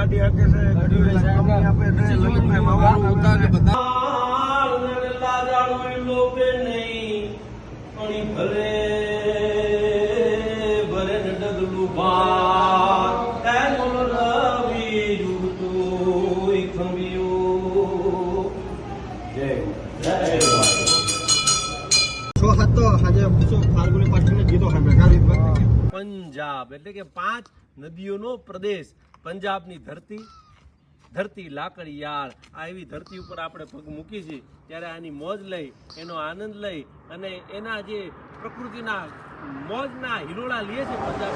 ગાડી હાકે છે, કંપની આપે છે, લલિતભાઈ માવાનું ઉતારે બધા લાજાળું લોબે નહીં પાણી ભરે ભરે ને ડગલું ભાર એનું રવિ જુગતું ખંભિયું જય જય પંજાબ એટલે કે 5 નદીઓનો પ્રદેશ, પંજાબની ધરતી લાકડિયાળ. આ એવી ધરતી ઉપર આપણે પગ મૂકી છીએ ત્યારે આની મોજ લઈ, એનો આનંદ લઈ અને એના જે પ્રકૃતિના મોજના હિલોળા લે છે પંજાબ.